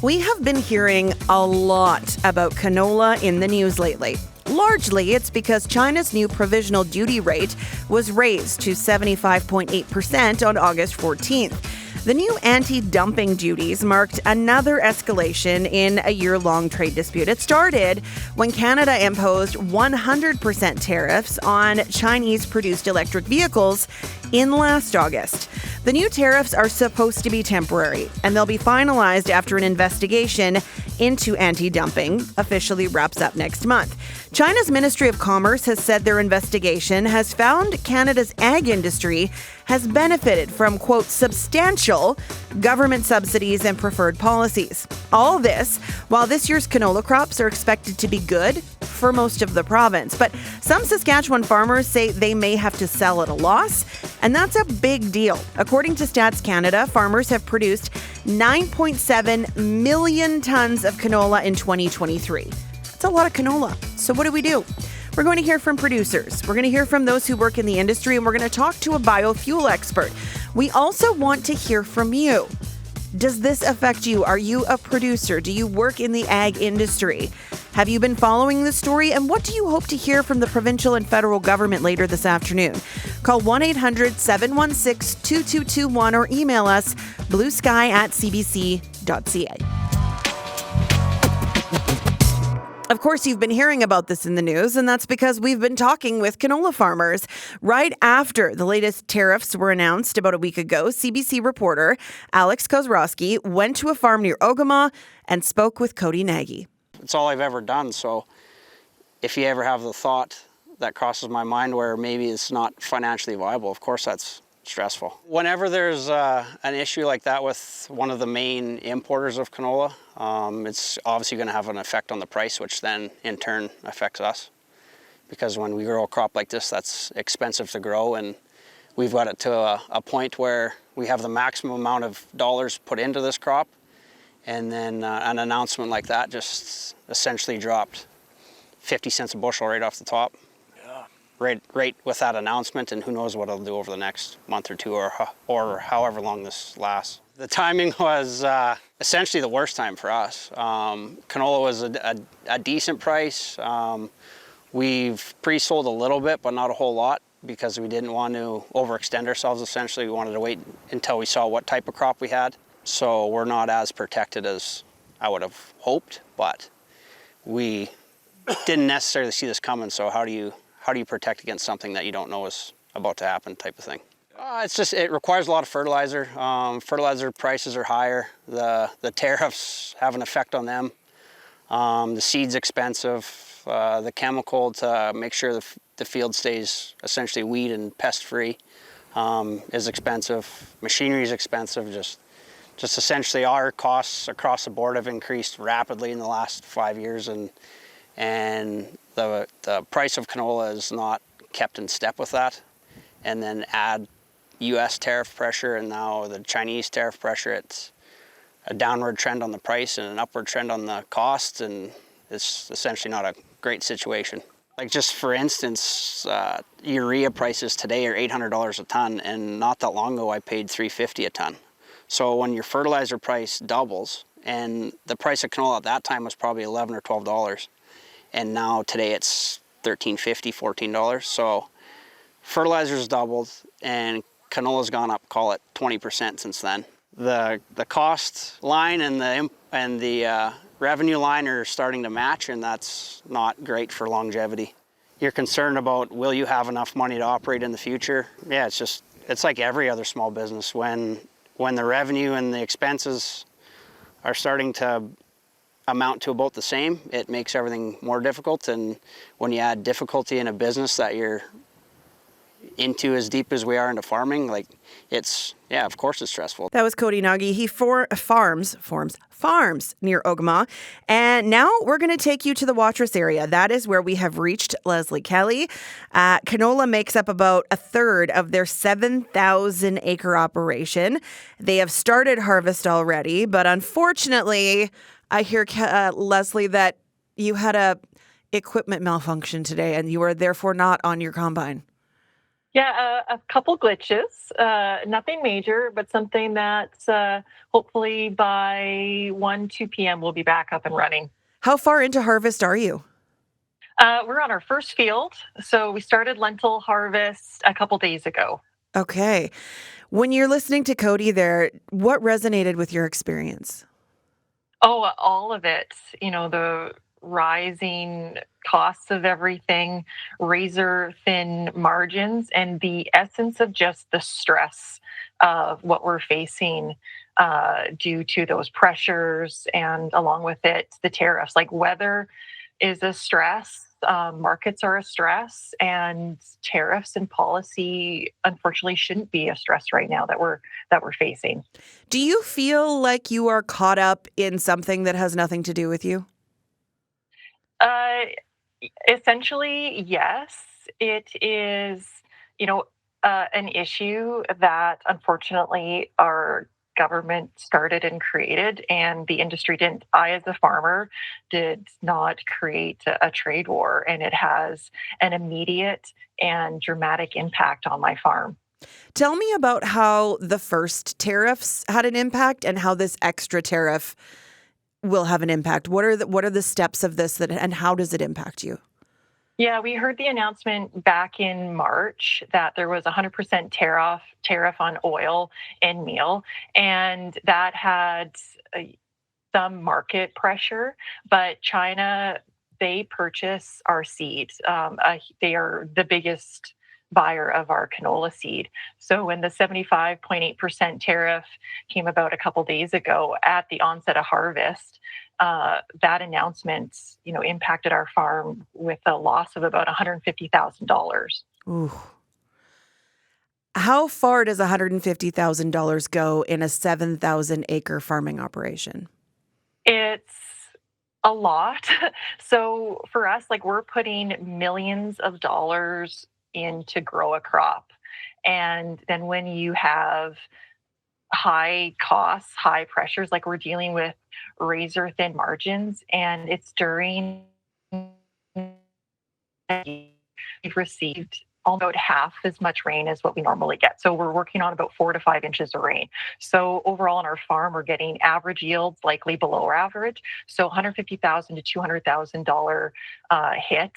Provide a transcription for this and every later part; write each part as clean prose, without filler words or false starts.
We have been hearing a lot about canola in the news lately. Largely, it's because China's new provisional duty rate was raised to 75.8% on August 14th. The new anti-dumping duties marked another escalation in a year-long trade dispute. It started when Canada imposed 100% tariffs on Chinese-produced electric vehicles in last August. The new tariffs are supposed to be temporary, and they'll be finalized after an investigation into anti-dumping officially wraps up next month. China's Ministry of Commerce has said their investigation has found Canada's ag industry has benefited from, quote, substantial government subsidies and preferred policies. All this while this year's canola crops are expected to be good for most of the province. But some Saskatchewan farmers say they may have to sell at a loss, and that's a big deal. According to Stats Canada, farmers have produced 9.7 million tons of canola in 2023. That's a lot of canola. So what do we do? We're going to hear from producers. We're going to hear from those who work in the industry, and we're going to talk to a biofuel expert. We also want to hear from you. Does this affect you? Are you a producer? Do you work in the ag industry? Have you been following this story? And what do you hope to hear from the provincial and federal government later this afternoon? Call 1-800-716-2221 or email us bluesky@cbc.ca. Of course, you've been hearing about this in the news, and that's because we've been talking with canola farmers. Right after the latest tariffs were announced about a week ago, CBC reporter Alex Kozrowski went to a farm near Ogama and spoke with Cody Nagy. It's all I've ever done, so if you ever have the thought that crosses my mind where maybe it's not financially viable, of course that's stressful. Whenever there's an issue like that with one of the main importers of canola, it's obviously going to have an effect on the price, which then in turn affects us. Because when we grow a crop like this, that's expensive to grow, and we've got it to a point where we have the maximum amount of dollars put into this crop, and then an announcement like that just essentially dropped 50 cents a bushel right off the top. Right with that announcement, and who knows what it'll do over the next month or two or however long this lasts. The timing was essentially the worst time for us. Canola was a decent price. We've pre-sold a little bit, but not a whole lot, because we didn't want to overextend ourselves. Essentially, we wanted to wait until we saw what type of crop we had. So we're not as protected as I would have hoped, but we didn't necessarily see this coming. So how do you protect against something that you don't know is about to happen, type of thing? It requires a lot of fertilizer. Fertilizer prices are higher. The tariffs have an effect on them. The seed's expensive. The chemical to make sure the field stays essentially weed and pest free is expensive. Machinery is expensive. Just essentially our costs across the board have increased rapidly in the last 5 years, and the price of canola is not kept in step with that. And then add U.S. tariff pressure and now the Chinese tariff pressure, it's a downward trend on the price and an upward trend on the costs, and it's essentially not a great situation. Like, just for instance, urea prices today are $800 a ton, and not that long ago I paid $350 a ton. So when your fertilizer price doubles, and the price of canola at that time was probably $11 or $12, and now today it's $13.50, $14. So fertilizer's doubled, and canola's gone up, call it 20% since then. The cost line and the revenue line are starting to match, and that's not great for longevity. You're concerned about, will you have enough money to operate in the future? Yeah, it's like every other small business. When the revenue and the expenses are starting to amount to about the same, it makes everything more difficult. And when you add difficulty in a business that you're into as deep as we are into farming, like, of course it's stressful. That was Cody Nagy. He farms near Ogama. And now we're going to take you to the Watrous area. That is where we have reached Leslie Kelly. Canola makes up about a third of their 7,000 acre operation. They have started harvest already, but unfortunately, I hear, Leslie, that you had a equipment malfunction today and you are therefore not on your combine. Yeah, a couple glitches, nothing major, but something that hopefully by 1, 2 p.m. we'll be back up and running. How far into harvest are you? We're on our first field, so we started lentil harvest a couple days ago. Okay. When you're listening to Cody there, what resonated with your experience? Oh, all of it. The rising costs of everything, razor thin margins, and the essence of just the stress of what we're facing due to those pressures, and along with it, the tariffs. Like weather is a stress, markets are a stress, and tariffs and policy unfortunately shouldn't be a stress right now that we're facing. Do you feel like you are caught up in something that has nothing to do with you? Uh, Essentially, yes. It is, you know, an issue that unfortunately our government started and created, and the industry didn't. I, as a farmer, did not create a trade war, and it has an immediate and dramatic impact on my farm. Tell me about how the first tariffs had an impact and how this extra tariff will have an impact. What are the steps of this and how does it impact you? Yeah, we heard the announcement back in March that there was 100% tariff on oil and meal, and that had uh, some market pressure. But China, they purchase our seed. They are the biggest buyer of our canola seed. So when the 75.8% tariff came about a couple days ago at the onset of harvest, that announcement, impacted our farm with a loss of about $150,000. Ooh. How far does $150,000 go in a 7,000 acre farming operation? It's a lot. So for us, like we're putting millions of dollars in to grow a crop. And then when you have high costs, high pressures, like we're dealing with razor thin margins, and it's during we've received about half as much rain as what we normally get. So we're working on about 4 to 5 inches of rain. So overall on our farm, we're getting average yields likely below our average. So $150,000 to $200,000 hit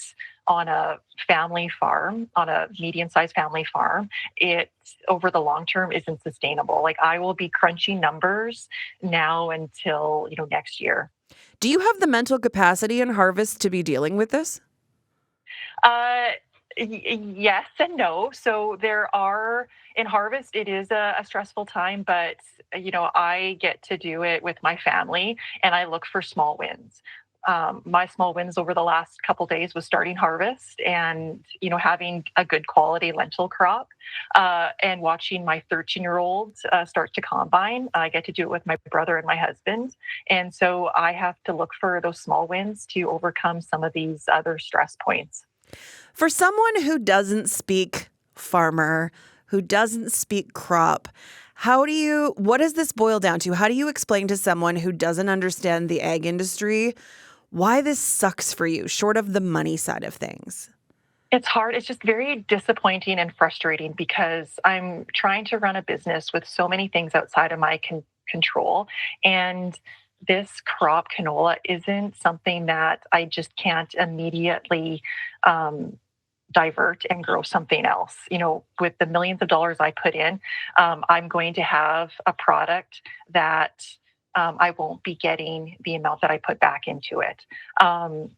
on a family farm, on a medium-sized family farm. It over the long term isn't sustainable. Like I will be crunching numbers now until next year. Do you have the mental capacity in harvest to be dealing with this? Uh, yes and no. So there are in harvest, it is a stressful time, but I get to do it with my family, and I look for small wins. My small wins over the last couple days was starting harvest, and having a good quality lentil crop, and watching my 13-year-old start to combine. I get to do it with my brother and my husband, and so I have to look for those small wins to overcome some of these other stress points. For someone who doesn't speak farmer, who doesn't speak crop, what does this boil down to? How do you explain to someone who doesn't understand the ag industry why this sucks for you, short of the money side of things? It's hard. It's just very disappointing and frustrating because I'm trying to run a business with so many things outside of my control. And this crop, canola, isn't something that I just can't immediately um, divert and grow something else. With the millions of dollars I put in, I'm going to have a product that I won't be getting the amount that I put back into it. And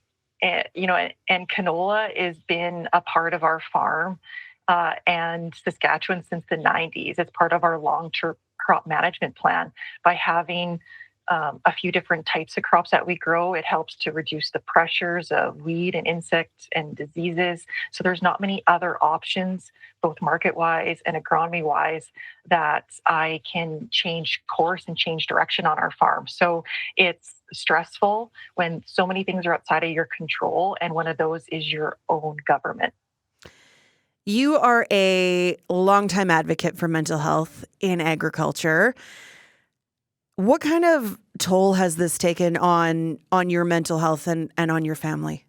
canola has been a part of our farm and Saskatchewan since the 90s. It's part of our long-term crop management plan. By having a few different types of crops that we grow, it helps to reduce the pressures of weed and insects and diseases. So there's not many other options, both market-wise and agronomy-wise, that I can change course and change direction on our farm. So it's stressful when so many things are outside of your control, and one of those is your own government. You are a longtime advocate for mental health in agriculture. What kind of toll has this taken on your mental health and on your family?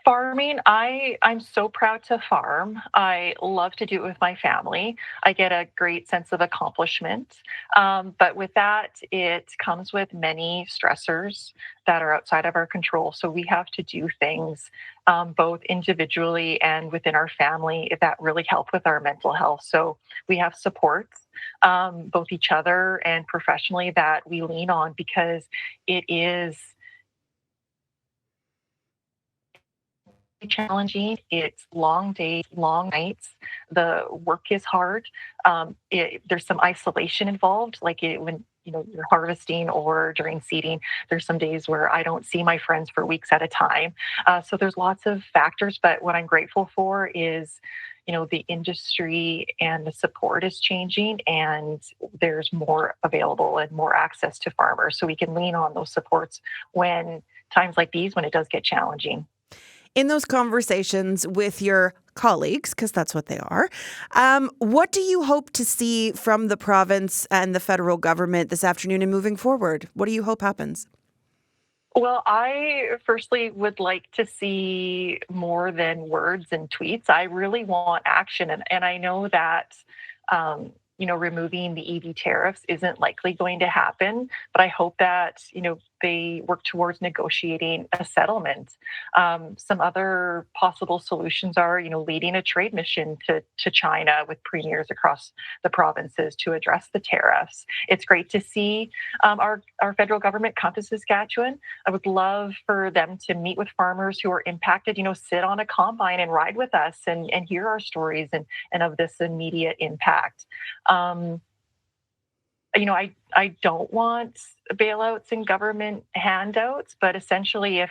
Farming, I'm so proud to farm. I love to do it with my family. I get a great sense of accomplishment. But with that, it comes with many stressors that are outside of our control. So we have to do things both individually and within our family that really help with our mental health. So we have supports, both each other and professionally, that we lean on because it is challenging. It's long days, long nights. The work is hard. There's some isolation involved, like when you're harvesting or during seeding. There's some days where I don't see my friends for weeks at a time. So there's lots of factors. But what I'm grateful for is, the industry and the support is changing, and there's more available and more access to farmers, so we can lean on those supports when times like these, when it does get challenging. In those conversations with your colleagues, because that's what they are, what do you hope to see from the province and the federal government this afternoon and moving forward? What do you hope happens? Well, I firstly would like to see more than words and tweets. I really want action. And I know that, removing the EV tariffs isn't likely going to happen, but I hope that, they work towards negotiating a settlement. Some other possible solutions are, leading a trade mission to China with premiers across the provinces to address the tariffs. It's great to see our federal government come to Saskatchewan. I would love for them to meet with farmers who are impacted, sit on a combine and ride with us and hear our stories and of this immediate impact. Um, I don't want bailouts and government handouts, but essentially,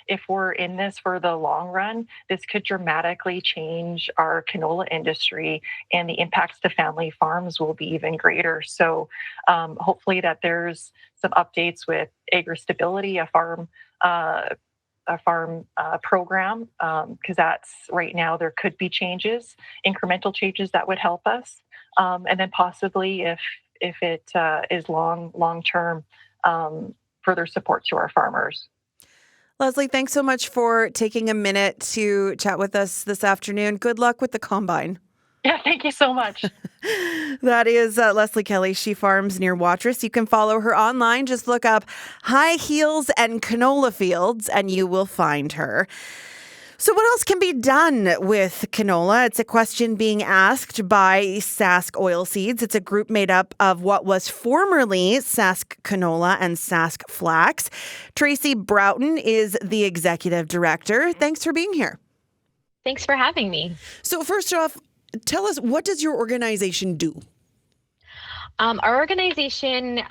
if we're in this for the long run, this could dramatically change our canola industry, and the impacts to family farms will be even greater. So, hopefully, that there's some updates with agri stability, a farm program, because that's right now there could be changes, incremental changes that would help us, and then possibly if it is long term, further support to our farmers. Leslie, thanks so much for taking a minute to chat with us this afternoon. Good luck with the combine. Yeah, thank you so much. That is Leslie Kelly. She farms near Watrous. You can follow her online. Just look up High Heels and Canola Fields and you will find her. So what else can be done with canola? It's a question being asked by Sask Oilseeds. It's a group made up of what was formerly Sask Canola and Sask Flax. Tracy Broughton is the executive director. Thanks for being here. Thanks for having me. So first off, tell us, what does your organization do? Our organization,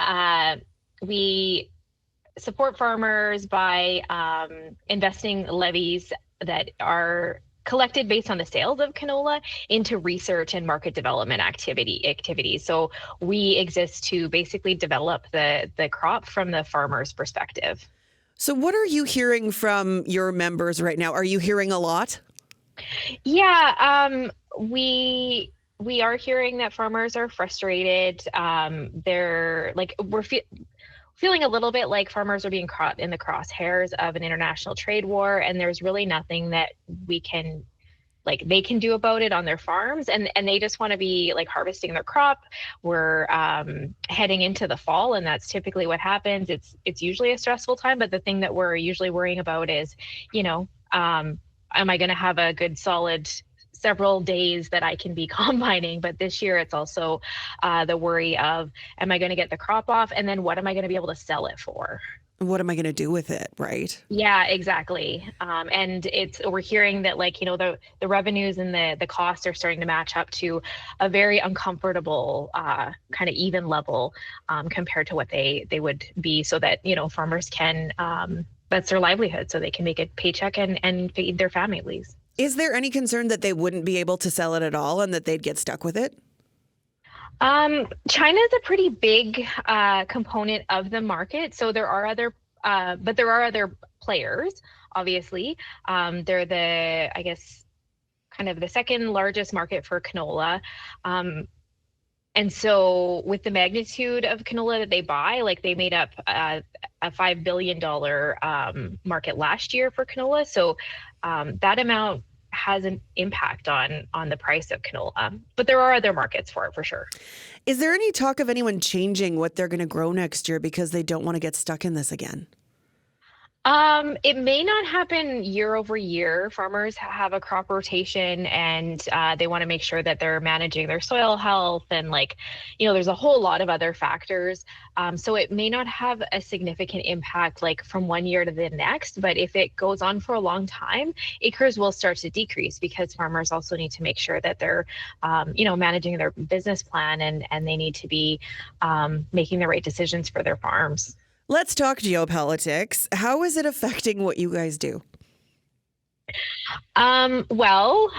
we support farmers by investing levies that are collected based on the sales of canola into research and market development activities. So we exist to basically develop the crop from the farmer's perspective. So what are you hearing from your members right now? Are you hearing a lot? Yeah, we are hearing that farmers are frustrated. They're like, feeling a little bit like farmers are being caught in the crosshairs of an international trade war, and there's really nothing that they can do about it on their farms, and they just want to be like harvesting their crop. We're heading into the fall, and that's typically what happens. It's usually a stressful time, but the thing that we're usually worrying about is, am I going to have a good solid several days that I can be combining? But this year it's also the worry of, am I going to get the crop off? And then what am I going to be able to sell it for? What am I going to do with it, right? Yeah, exactly. And we're hearing that the revenues and the costs are starting to match up to a very uncomfortable kind of even level compared to what they would be, so that, farmers can, that's their livelihood, so they can make a paycheck and feed their families. Is there any concern that they wouldn't be able to sell it at all and that they'd get stuck with it? China is a pretty big component of the market, so there are other players. Obviously, they're kind of the second largest market for canola. And so with the magnitude of canola that they buy, like they made up a $5 billion market last year for canola. So that amount has an impact on the price of canola. But there are other markets for it for sure. Is there any talk of anyone changing what they're going to grow next year because they don't want to get stuck in this again? It may not happen year over year. Farmers have a crop rotation and they want to make sure that they're managing their soil health and there's a whole lot of other factors. So it may not have a significant impact like from one year to the next, but if it goes on for a long time, acres will start to decrease because farmers also need to make sure that they're, managing their business plan and they need to be making the right decisions for their farms. Let's talk geopolitics. How is it affecting what you guys do? Well,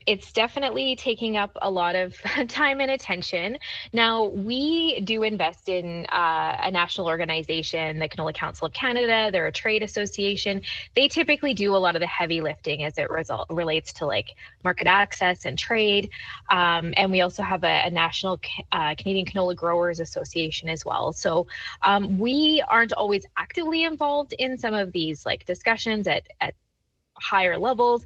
it's definitely taking up a lot of time and attention. Now, we do invest in a national organization, the Canola Council of Canada. They're a trade association. They typically do a lot of the heavy lifting as it relates to like market access and trade. And we also have a national Canadian Canola Growers Association as well. So we aren't always actively involved in some of these like discussions at higher levels,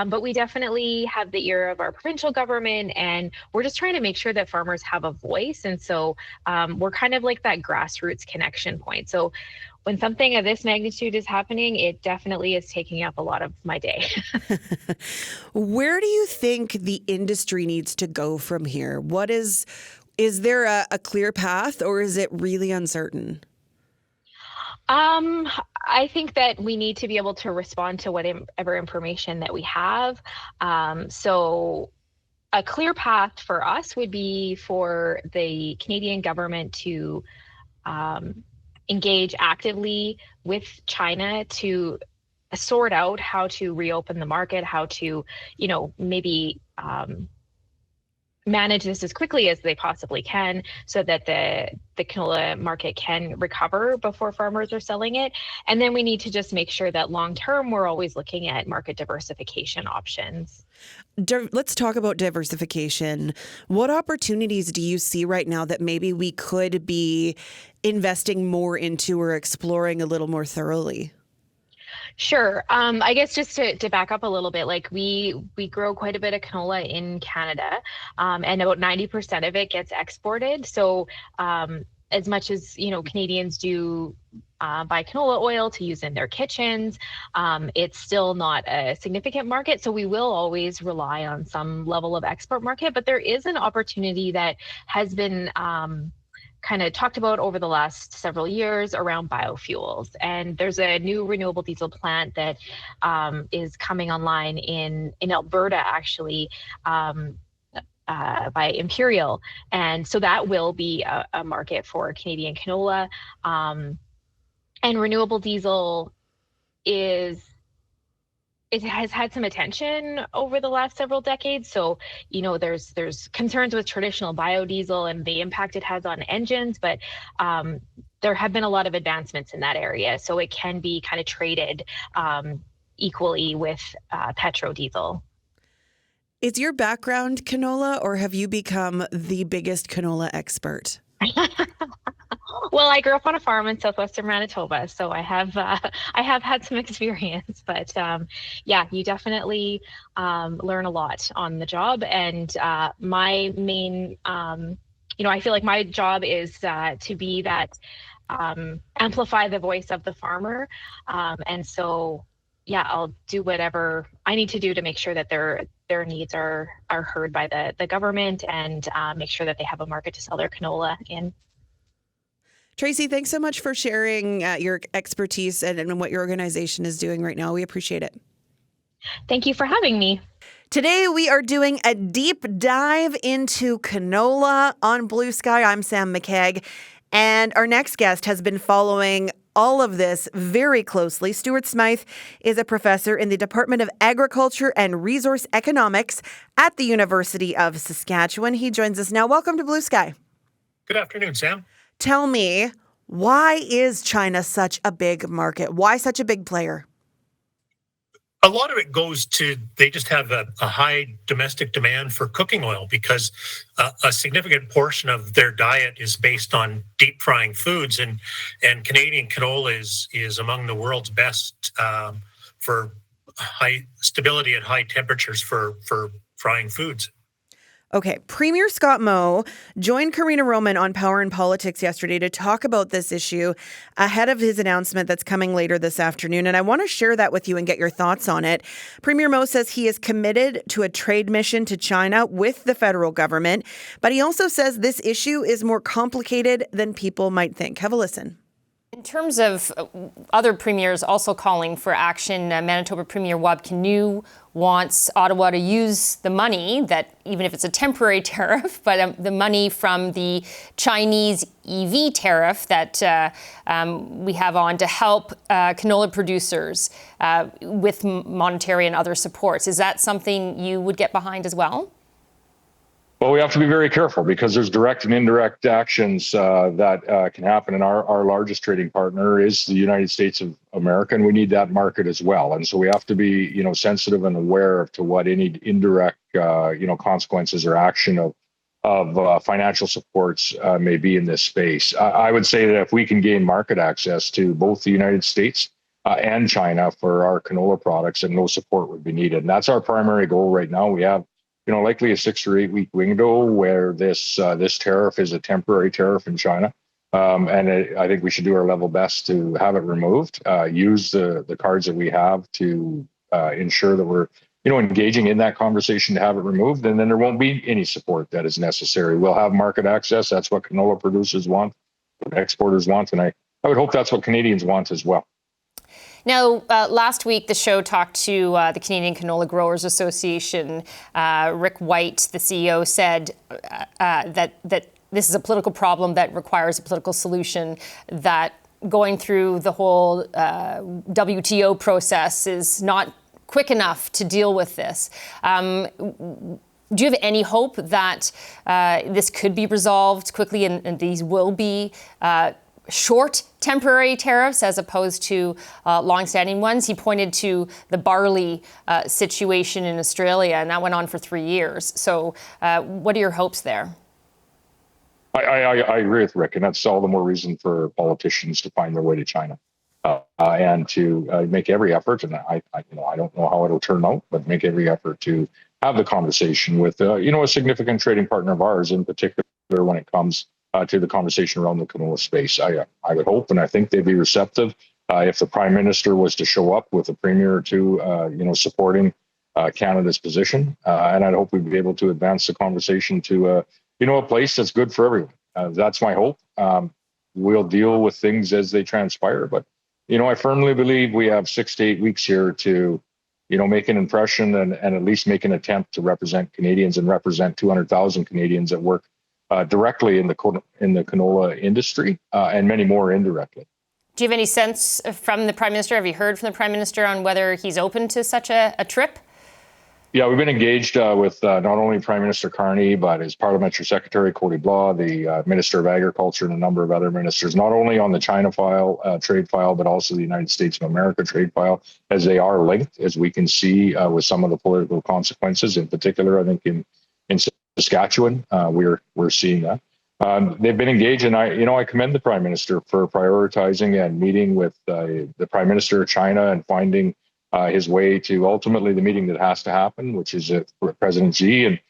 but we definitely have the ear of our provincial government, and we're just trying to make sure that farmers have a voice. And so we're kind of like that grassroots connection point. So when something of this magnitude is happening, it definitely is taking up a lot of my day. Where do you think the industry needs to go from here? Is there a clear path, or is it really uncertain? I think that we need to be able to respond to whatever information that we have. So a clear path for us would be for the Canadian government to engage actively with China to sort out how to reopen the market, how to, maybe manage this as quickly as they possibly can so that the canola market can recover before farmers are selling it. And then we need to just make sure that long term, we're always looking at market diversification options. Let's talk about diversification. What opportunities do you see right now that maybe we could be investing more into or exploring a little more thoroughly? Sure. I guess just to back up a little bit, like we grow quite a bit of canola in Canada, and about 90% of it gets exported. So as much as, Canadians do buy canola oil to use in their kitchens, it's still not a significant market. So we will always rely on some level of export market, but there is an opportunity that has been kind of talked about over the last several years around biofuels. And there's a new renewable diesel plant that is coming online in Alberta, actually, by Imperial. And so that will be a market for Canadian canola. And renewable diesel it has had some attention over the last several decades. So, there's concerns with traditional biodiesel and the impact it has on engines, but there have been a lot of advancements in that area. So it can be kind of traded equally with petrodiesel. Is your background canola, or have you become the biggest canola expert? Well, I grew up on a farm in southwestern Manitoba, so I have had some experience. But you definitely learn a lot on the job. And my main, I feel like my job is to be that amplify the voice of the farmer. And so, I'll do whatever I need to do to make sure that their needs are heard by the government and make sure that they have a market to sell their canola in. Tracy, thanks so much for sharing your expertise and what your organization is doing right now. We appreciate it. Thank you for having me. Today, we are doing a deep dive into canola on Blue Sky. I'm Sam McKeag, and our next guest has been following all of this very closely. Stuart Smythe is a professor in the Department of Agriculture and Resource Economics at the University of Saskatchewan. He joins us now. Welcome to Blue Sky. Good afternoon, Sam. Tell me, why is China such a big market? Why such a big player? A lot of it goes to they just have a high domestic demand for cooking oil because a significant portion of their diet is based on deep frying foods, and Canadian canola is among the world's best for high stability at high temperatures for frying foods. Okay, Premier Scott Moe joined Karina Roman on Power and Politics yesterday to talk about this issue ahead of his announcement that's coming later this afternoon. And I want to share that with you and get your thoughts on it. Premier Moe says he is committed to a trade mission to China with the federal government, but he also says this issue is more complicated than people might think. Have a listen. In terms of other premiers also calling for action, Manitoba Premier Wab Kinew wants Ottawa to use the money that, even if it's a temporary tariff, but the money from the Chinese EV tariff that we have on to help canola producers with monetary and other supports. Is that something you would get behind as well? Well, we have to be very careful because there's direct and indirect actions that can happen. And our largest trading partner is the United States of America, and we need that market as well. And so we have to be, sensitive and aware to what any indirect, consequences or action of financial supports may be in this space. I would say that if we can gain market access to both the United States and China for our canola products, and no support would be needed. And that's our primary goal right now. We have likely a 6 or 8 week window where this tariff is a temporary tariff in China. I think we should do our level best to have it removed, use the cards that we have to ensure that we're, engaging in that conversation to have it removed. And then there won't be any support that is necessary. We'll have market access. That's what canola producers want, what exporters want. And I would hope that's what Canadians want as well. Now, last week, the show talked to the Canadian Canola Growers Association. Rick White, the CEO, said that this is a political problem that requires a political solution, that going through the whole WTO process is not quick enough to deal with this. Do you have any hope that this could be resolved quickly and these will be short temporary tariffs as opposed to long-standing ones? He pointed to the barley situation in Australia, and that went on for 3 years. So what are your hopes there? I agree with Rick, and that's all the more reason for politicians to find their way to China and to make every effort. And I don't know how it'll turn out, but make every effort to have the conversation with a significant trading partner of ours, in particular when it comes to the conversation around the canola space. I would hope, and I think they'd be receptive if the Prime Minister was to show up with a premier or two, supporting Canada's position. And I'd hope we'd be able to advance the conversation to, a place that's good for everyone. That's my hope. We'll deal with things as they transpire. But, I firmly believe we have 6 to 8 weeks here to, make an impression and at least make an attempt to represent Canadians and represent 200,000 Canadians that work directly in the canola industry and many more indirectly. Do you have any sense from the Prime Minister? Have you heard from the Prime Minister on whether he's open to such a trip? Yeah, we've been engaged with not only Prime Minister Carney, but his Parliamentary Secretary, Cody Blah, the Minister of Agriculture, and a number of other ministers, not only on the China file, trade file, but also the United States of America trade file, as they are linked, as we can see with some of the political consequences. In particular, I think in Saskatchewan, we're seeing that. They've been engaged, and I commend the Prime Minister for prioritizing and meeting with the Prime Minister of China and finding his way to ultimately the meeting that has to happen, which is President Xi. And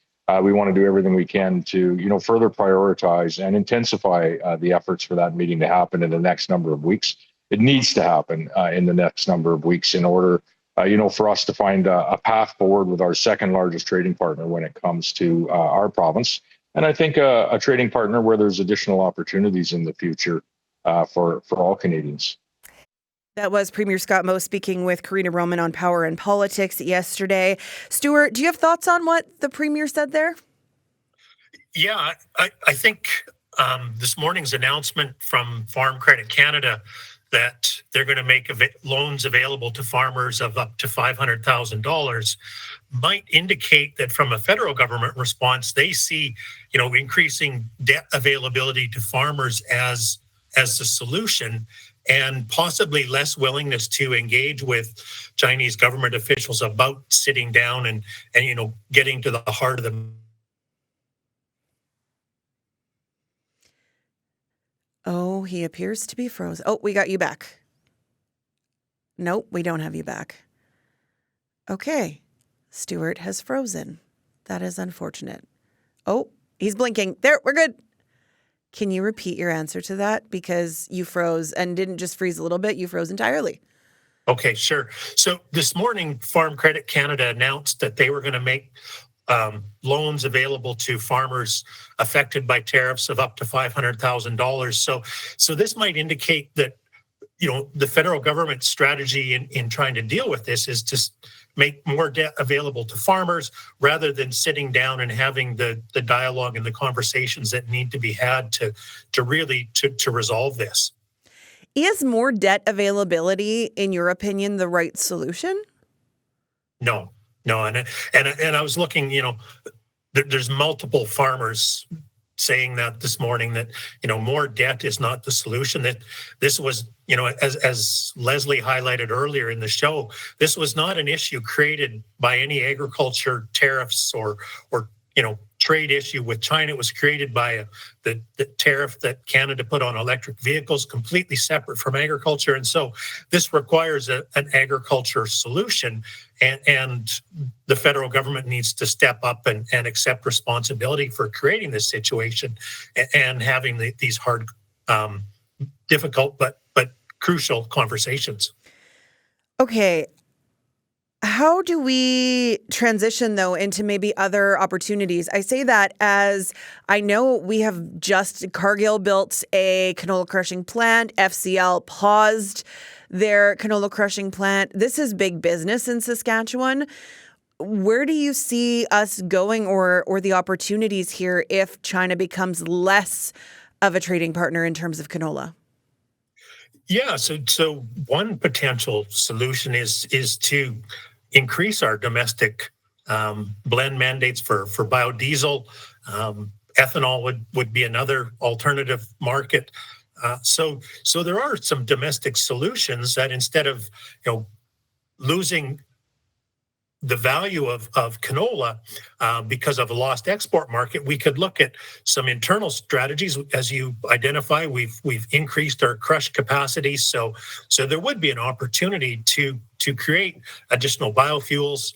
we want to do everything we can to further prioritize and intensify the efforts for that meeting to happen in the next number of weeks. It needs to happen in the next number of weeks in order for us to find a path forward with our second largest trading partner when it comes to our province. And I think a trading partner where there's additional opportunities in the future for all Canadians. That was Premier Scott Moe speaking with Karina Roman on Power and Politics yesterday. Stuart, do you have thoughts on what the Premier said there? Yeah, I think this morning's announcement from Farm Credit Canada that they're going to make loans available to farmers of up to $500,000 might indicate that from a federal government response, they see, increasing debt availability to farmers as the solution. and possibly less willingness to engage with Chinese government officials about sitting down and getting to the heart of the. Oh, he appears to be frozen. Oh, we got you back. Nope, we don't have you back. Okay, Stuart has frozen. That is unfortunate. Oh, he's blinking. There, we're good. Can you repeat your answer to that? Because you froze and didn't just freeze a little bit, you froze entirely. Okay, sure. So this morning, Farm Credit Canada announced that they were going to make loans available to farmers affected by tariffs of up to $500,000. So this might indicate that the federal government strategy in trying to deal with this is to make more debt available to farmers rather than sitting down and having the dialogue and the conversations that need to be had to really resolve this. Is more debt availability, in your opinion, the right solution? No, and I was looking. There's multiple farmers saying that this morning that more debt is not the solution. That this was as Leslie highlighted earlier in the show, this was not an issue created by any agriculture tariffs or trade issue with China. It was created by the tariff that Canada put on electric vehicles, completely separate from agriculture. And so this requires an agriculture solution, and the federal government needs to step up and accept responsibility for creating this situation and having these hard, difficult, but crucial conversations. Okay. How do we transition, though, into maybe other opportunities? I say that as I know we have just Cargill built a canola crushing plant. FCL paused their canola crushing plant. This is big business in Saskatchewan. Where do you see us going or the opportunities here if China becomes less of a trading partner in terms of canola? Yeah, so one potential solution is to increase our domestic blend mandates for biodiesel. Ethanol would be another alternative market. So there are some domestic solutions that instead of losing the value of canola because of a lost export market, we could look at some internal strategies. As you identify, we've increased our crush capacity, so there would be an opportunity to create additional biofuels,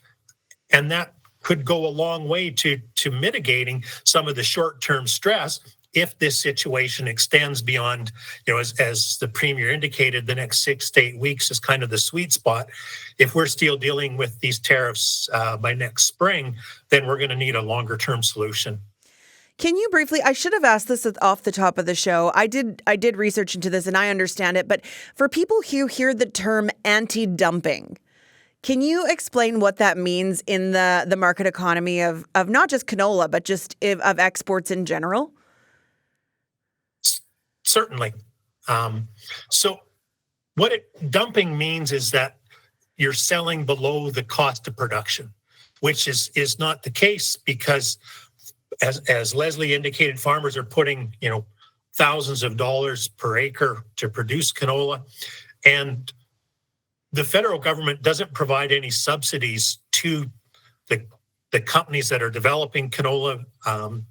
and that could go a long way to mitigating some of the short-term stress if this situation extends beyond, as the Premier indicated, the next 6 to 8 weeks is kind of the sweet spot. If we're still dealing with these tariffs by next spring, then we're going to need a longer-term solution. Can you briefly, I should have asked this off the top of the show. I did research into this and I understand it, but for people who hear the term anti-dumping, can you explain what that means in the market economy of not just canola, but just of exports in general? Certainly. So what dumping means is that you're selling below the cost of production, which is not the case because, as Leslie indicated, farmers are putting thousands of dollars per acre to produce canola, and the federal government doesn't provide any subsidies to the companies that are developing canola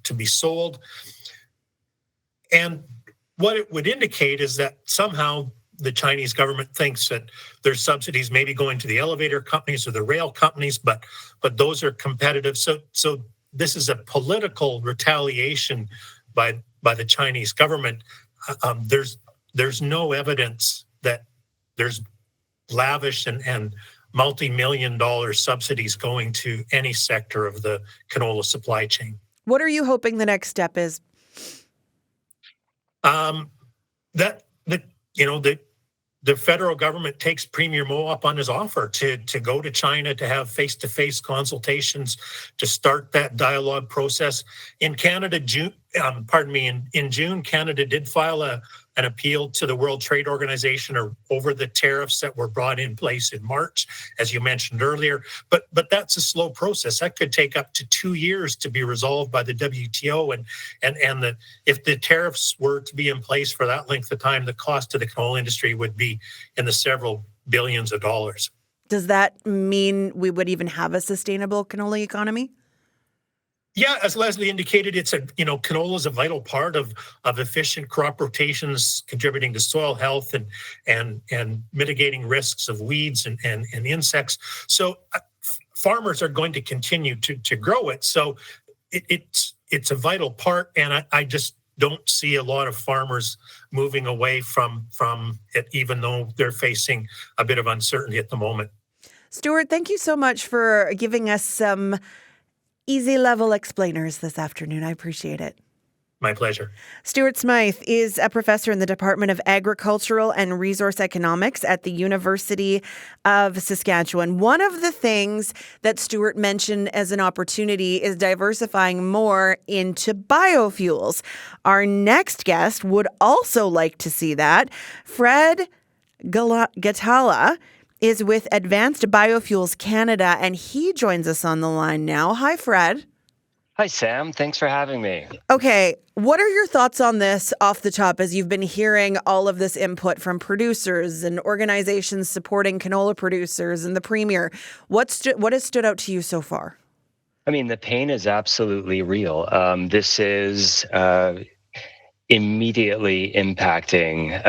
to be sold. And what it would indicate is that somehow the Chinese government thinks that their subsidies may be going to the elevator companies or the rail companies, but those are competitive. So this is a political retaliation by the Chinese government. There's no evidence that there's lavish and multi-million-dollar subsidies going to any sector of the canola supply chain. What are you hoping the next step is? The federal government takes Premier Mo up on his offer to go to China to have face-to-face consultations to start that dialogue process. In Canada, in June, Canada did file an appeal to the World Trade Organization or over the tariffs that were brought in place in March, as you mentioned earlier. But that's a slow process. That could take up to 2 years to be resolved by the WTO. And if the tariffs were to be in place for that length of time, the cost to the canola industry would be in the several billions of dollars. Does that mean we would even have a sustainable canola economy? Yeah, as Leslie indicated, canola is a vital part of efficient crop rotations, contributing to soil health and mitigating risks of weeds and insects. So farmers are going to continue to grow it. So it's a vital part, and I just don't see a lot of farmers moving away from it, even though they're facing a bit of uncertainty at the moment. Stuart, thank you so much for giving us some easy level explainers this afternoon. I appreciate it. My pleasure. Stuart Smythe is a professor in the Department of Agricultural and Resource Economics at the University of Saskatchewan. One of the things that Stuart mentioned as an opportunity is diversifying more into biofuels. Our next guest would also like to see that. Fred Gatala is with Advanced Biofuels Canada, and he joins us on the line now. Hi, Fred. Hi, Sam. Thanks for having me. Okay, what are your thoughts on this off the top as you've been hearing all of this input from producers and organizations supporting canola producers and the Premier? What has stood out to you so far? I mean, the pain is absolutely real. This is immediately impacting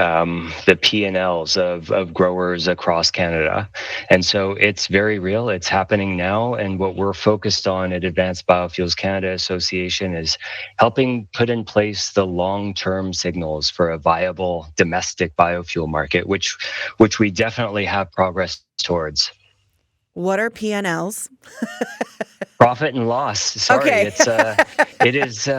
the P&Ls of growers across Canada. And so it's very real. It's happening now. And what we're focused on at Advanced Biofuels Canada Association is helping put in place the long-term signals for a viable domestic biofuel market, which we definitely have progress towards. What are P&Ls? Profit and loss. Sorry, okay. It is.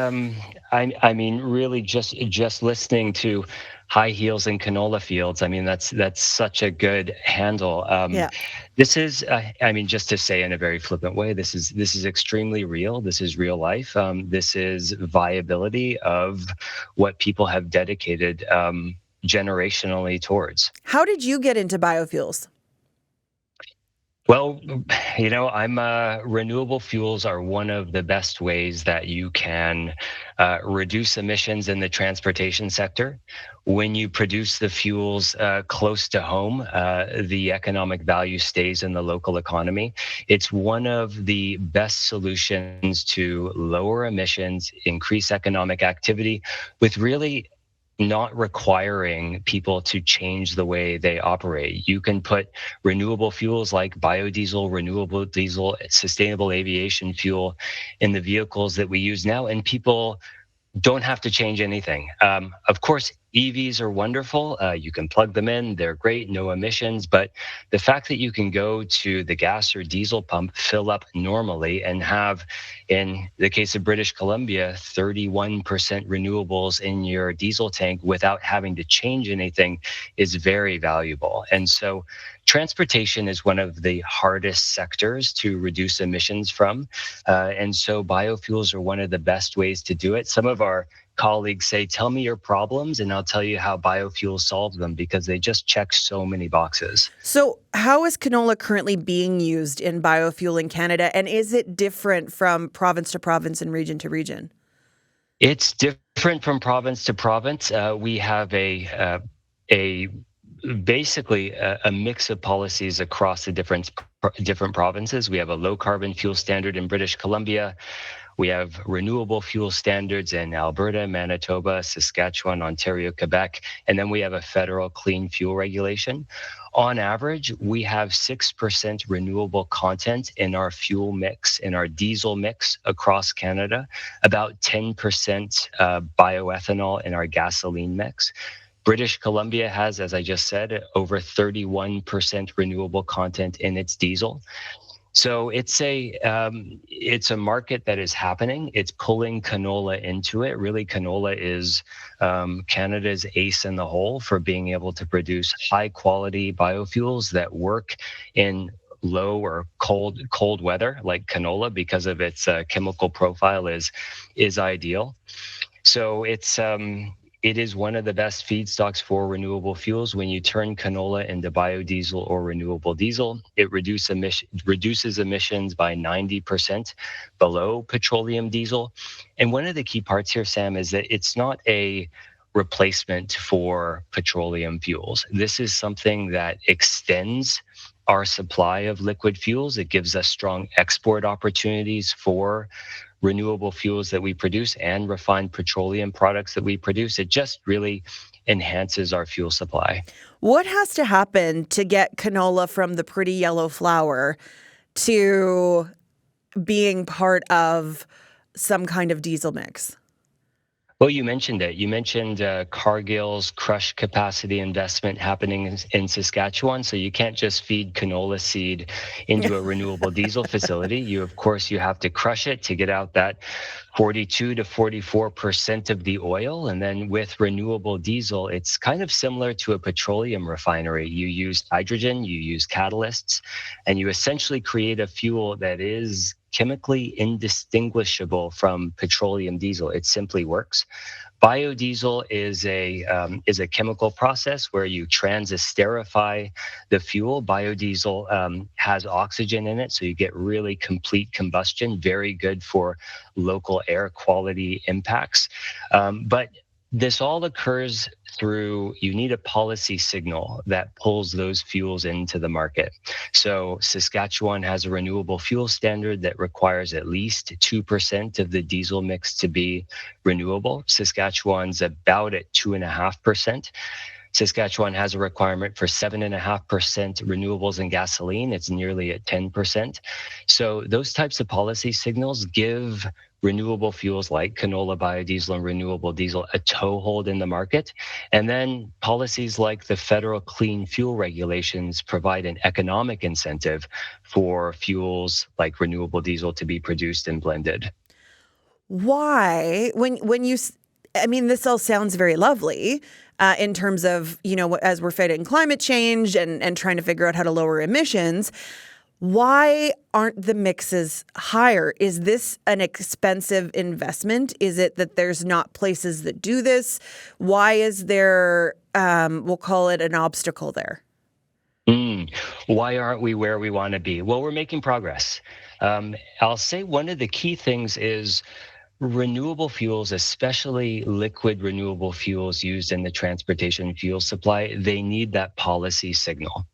I mean, really, just listening to high heels in canola fields. I mean, that's such a good handle. Yeah. This is. I mean, just to say in a very flippant way, this is extremely real. This is real life. This is viability of what people have dedicated generationally towards. How did you get into biofuels? Well, renewable fuels are one of the best ways that you can reduce emissions in the transportation sector. When you produce the fuels close to home, the economic value stays in the local economy. It's one of the best solutions to lower emissions, increase economic activity, with really not requiring people to change the way they operate. You can put renewable fuels like biodiesel, renewable diesel, sustainable aviation fuel in the vehicles that we use now, and people don't have to change anything. Of course, EVs are wonderful. You can plug them in. They're great, no emissions. But the fact that you can go to the gas or diesel pump, fill up normally, and have, in the case of British Columbia, 31% renewables in your diesel tank without having to change anything is very valuable. And so transportation is one of the hardest sectors to reduce emissions from. And so biofuels are one of the best ways to do it. Some of our colleagues say, tell me your problems and I'll tell you how biofuels solve them, because they just check so many boxes. So how is canola currently being used in biofuel in Canada? And is it different from province to province and region to region? It's different from province to province. We have basically a mix of policies across the different provinces. We have a low carbon fuel standard in British Columbia. We have renewable fuel standards in Alberta, Manitoba, Saskatchewan, Ontario, Quebec, and then we have a federal clean fuel regulation. On average, we have 6% renewable content in our fuel mix, in our diesel mix across Canada, about 10% bioethanol in our gasoline mix. British Columbia has, as I just said, over 31% renewable content in its diesel. So it's a market that is happening. It's pulling canola into it. Really, canola is Canada's ace in the hole for being able to produce high quality biofuels that work in low or cold weather, like canola, because of its chemical profile is ideal. So it's it is one of the best feedstocks for renewable fuels. When you turn canola into biodiesel or renewable diesel, it reduces emissions by 90% below petroleum diesel. And one of the key parts here, Sam, is that it's not a replacement for petroleum fuels. This is something that extends our supply of liquid fuels. It gives us strong export opportunities for renewable fuels that we produce and refined petroleum products that we produce. It just really enhances our fuel supply. What has to happen to get canola from the pretty yellow flower to being part of some kind of diesel mix? Well, you mentioned it. You mentioned Cargill's crush capacity investment happening in Saskatchewan. So you can't just feed canola seed into a renewable diesel facility. Of course, you have to crush it to get out that 42 to 44% of the oil. And then with renewable diesel, it's kind of similar to a petroleum refinery. You use hydrogen, you use catalysts, and you essentially create a fuel that is chemically indistinguishable from petroleum diesel. It simply works. Biodiesel is a chemical process where you transesterify the fuel. Biodiesel has oxygen in it, so you get really complete combustion, very good for local air quality impacts. But this all occurs through, you need a policy signal that pulls those fuels into the market. So Saskatchewan has a renewable fuel standard that requires at least 2% of the diesel mix to be renewable. Saskatchewan's about at 2.5%. Saskatchewan has a requirement for 7.5% renewables in gasoline. It's nearly at 10%. So those types of policy signals give renewable fuels like canola biodiesel and renewable diesel a toehold in the market. And then policies like the federal clean fuel regulations provide an economic incentive for fuels like renewable diesel to be produced and blended. Why, this all sounds very lovely in terms of, as we're fighting climate change and trying to figure out how to lower emissions. Why aren't the mixes higher? Is this an expensive investment? Is it that there's not places that do this? Why is there, we'll call it an obstacle there? Why aren't we where we want to be? Well, we're making progress. I'll say one of the key things is renewable fuels, especially liquid renewable fuels used in the transportation fuel supply, they need that policy signal.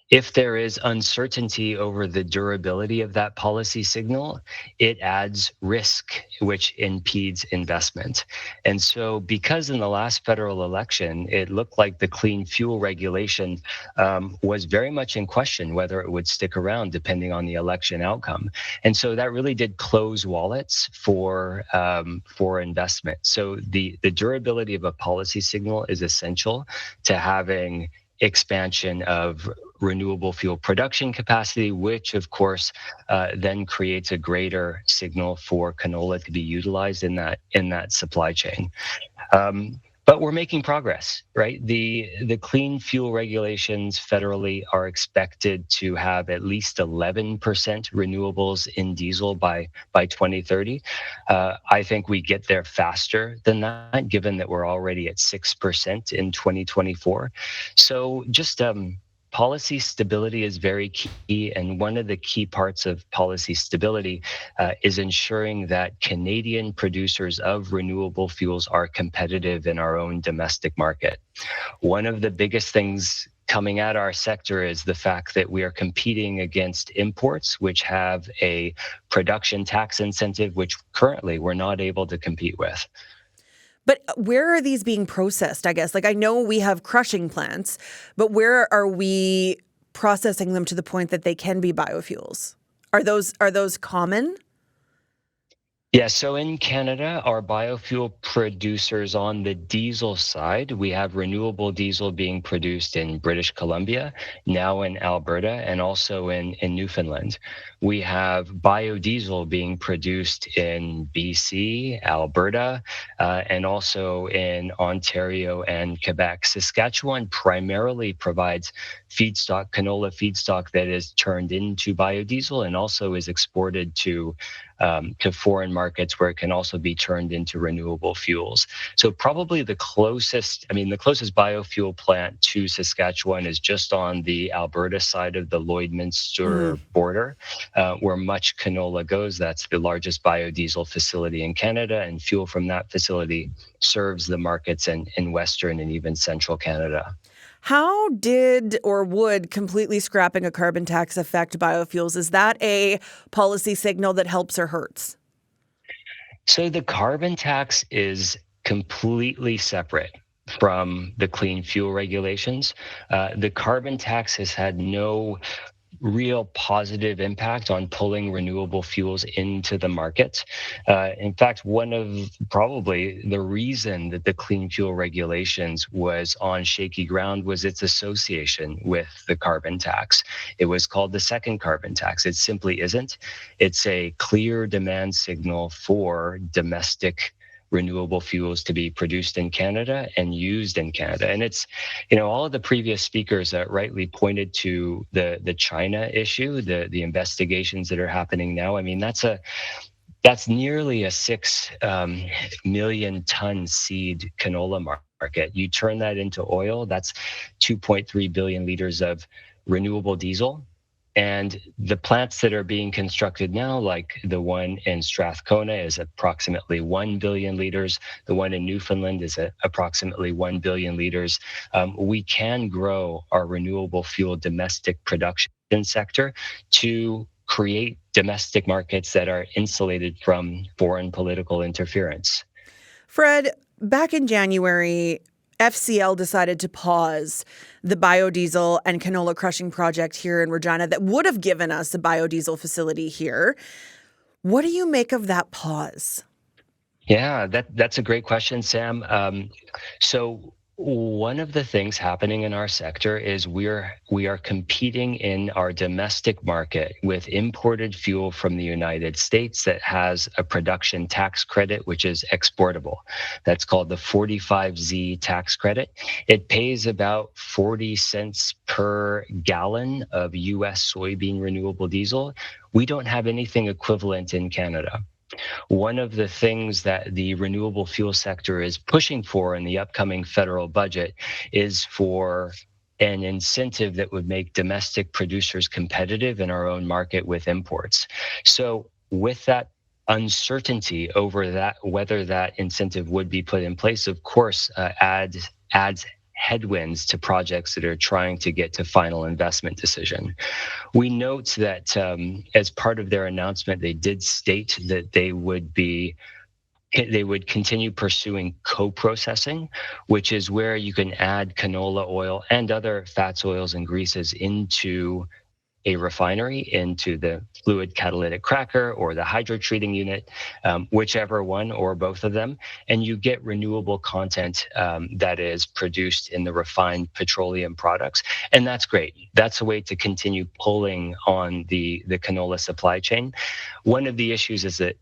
If there is uncertainty over the durability of that policy signal, it adds risk, which impedes investment. And so because in the last federal election, it looked like the clean fuel regulation was very much in question whether it would stick around depending on the election outcome. And so that really did close wallets for investment. So the durability of a policy signal is essential to having expansion of renewable fuel production capacity, which of course then creates a greater signal for canola to be utilized in that supply chain. But we're making progress, right? The clean fuel regulations federally are expected to have at least 11% renewables in diesel by 2030. I think we get there faster than that, given that we're already at 6% in 2024. So just policy stability is very key, and one of the key parts of policy stability is ensuring that Canadian producers of renewable fuels are competitive in our own domestic market. One of the biggest things coming at our sector is the fact that we are competing against imports, which have a production tax incentive, which currently we're not able to compete with. But where are these being processed, I guess? Like, I know we have crushing plants, but where are we processing them to the point that they can be biofuels? Are those common? Yeah, so in Canada, our biofuel producers on the diesel side, we have renewable diesel being produced in British Columbia, now in Alberta, and also in Newfoundland. We have biodiesel being produced in BC, Alberta, and also in Ontario and Quebec. Saskatchewan primarily provides feedstock, canola feedstock that is turned into biodiesel and also is exported to to foreign markets where it can also be turned into renewable fuels. So probably the closest biofuel plant to Saskatchewan is just on the Alberta side of the Lloydminster border, where much canola goes. That's the largest biodiesel facility in Canada, and fuel from that facility serves the markets in Western and even Central Canada. How did or would completely scrapping a carbon tax affect biofuels? Is that a policy signal that helps or hurts? So the carbon tax is completely separate from the clean fuel regulations. The carbon tax has had no real positive impact on pulling renewable fuels into the market. In fact, one of probably the reason that the clean fuel regulations was on shaky ground was its association with the carbon tax. It was called the second carbon tax. It simply isn't. It's a clear demand signal for domestic renewable fuels to be produced in Canada and used in Canada. And it's, all of the previous speakers rightly pointed to the China issue, the investigations that are happening now. I mean, that's nearly a 6 million ton seed canola market. You turn that into oil, that's 2.3 billion liters of renewable diesel. And the plants that are being constructed now, like the one in Strathcona, is approximately 1 billion liters. The one in Newfoundland is approximately 1 billion liters. We can grow our renewable fuel domestic production sector to create domestic markets that are insulated from foreign political interference. Fred, back in January, FCL decided to pause the biodiesel and canola crushing project here in Regina that would have given us a biodiesel facility here. What do you make of that pause? Yeah, that's a great question, Sam. So one of the things happening in our sector is we are competing in our domestic market with imported fuel from the United States that has a production tax credit, which is exportable. That's called the 45Z tax credit. It pays about 40 cents per gallon of U.S. soybean renewable diesel. We don't have anything equivalent in Canada. One of the things that the renewable fuel sector is pushing for in the upcoming federal budget is for an incentive that would make domestic producers competitive in our own market with imports. So with that uncertainty over that, whether that incentive would be put in place, of course, adds headwinds to projects that are trying to get to final investment decision. We note that as part of their announcement, they did state that they would continue pursuing co-processing, which is where you can add canola oil and other fats, oils, and greases into a refinery, into the fluid catalytic cracker or the hydrotreating unit, whichever one or both of them, and you get renewable content that is produced in the refined petroleum products. And that's great. That's a way to continue pulling on the canola supply chain. One of the issues is that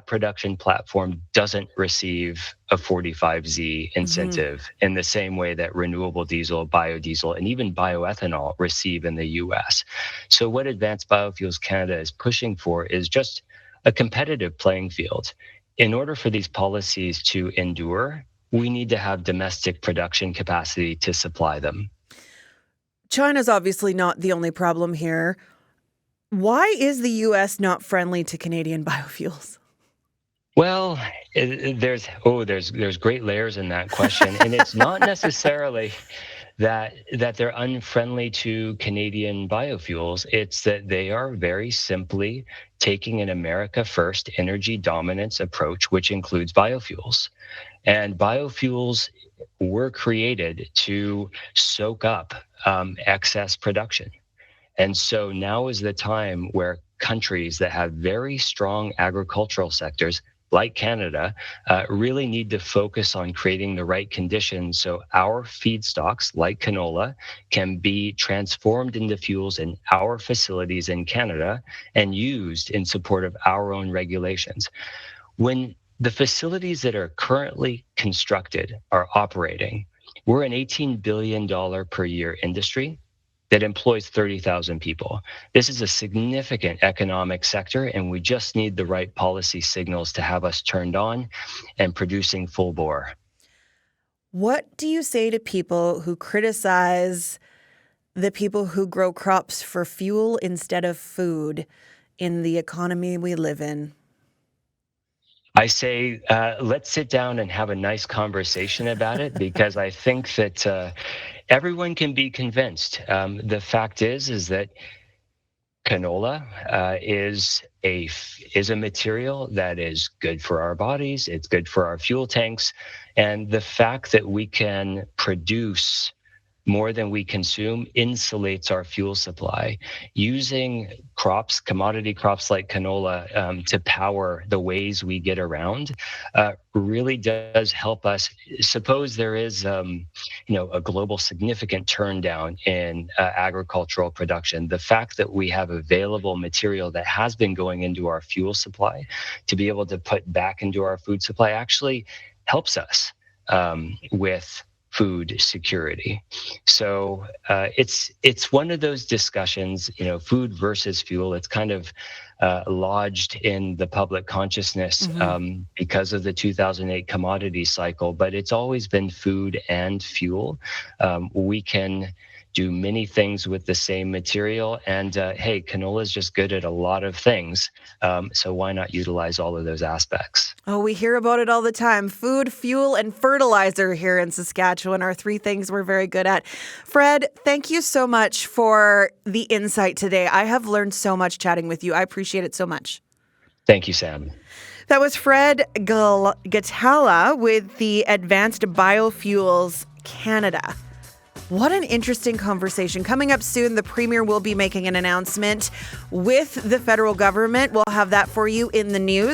production platform doesn't receive a 45Z incentive in the same way that renewable diesel, biodiesel, and even bioethanol receive in the US. So what Advanced Biofuels Canada is pushing for is just a competitive playing field. In order for these policies to endure, we need to have domestic production capacity to supply them. China's obviously not the only problem here. Why is the US not friendly to Canadian biofuels? Well, there's great layers in that question, and it's not necessarily that they're unfriendly to Canadian biofuels. It's that they are very simply taking an America first energy dominance approach, which includes biofuels. And biofuels were created to soak up excess production. And so now is the time where countries that have very strong agricultural sectors like Canada, really need to focus on creating the right conditions so our feedstocks, like canola, can be transformed into fuels in our facilities in Canada and used in support of our own regulations. When the facilities that are currently constructed are operating, we're an $18 billion per year industry that employs 30,000 people. This is a significant economic sector, and we just need the right policy signals to have us turned on and producing full bore. What do you say to people who criticize the people who grow crops for fuel instead of food in the economy we live in? I say, let's sit down and have a nice conversation about it, because I think that everyone can be convinced. The fact is that canola is a material that is good for our bodies. It's good for our fuel tanks, and the fact that we can produce more than we consume insulates our fuel supply. Using crops, commodity crops like canola, to power the ways we get around really does help us. Suppose there is, a global significant turndown in agricultural production. The fact that we have available material that has been going into our fuel supply to be able to put back into our food supply actually helps us with food security. So it's one of those discussions, food versus fuel. It's kind of lodged in the public consciousness because of the 2008 commodity cycle, but it's always been food and fuel. We can do many things with the same material, and hey, canola is just good at a lot of things. So why not utilize all of those aspects? Oh, we hear about it all the time. Food, fuel, and fertilizer here in Saskatchewan are three things we're very good at. Fred, thank you so much for the insight today. I have learned so much chatting with you. I appreciate it so much. Thank you, Sam. That was Fred Gatala with the Advanced Biofuels Canada. What an interesting conversation. Coming up soon, the Premier will be making an announcement with the federal government. We'll have that for you in the news.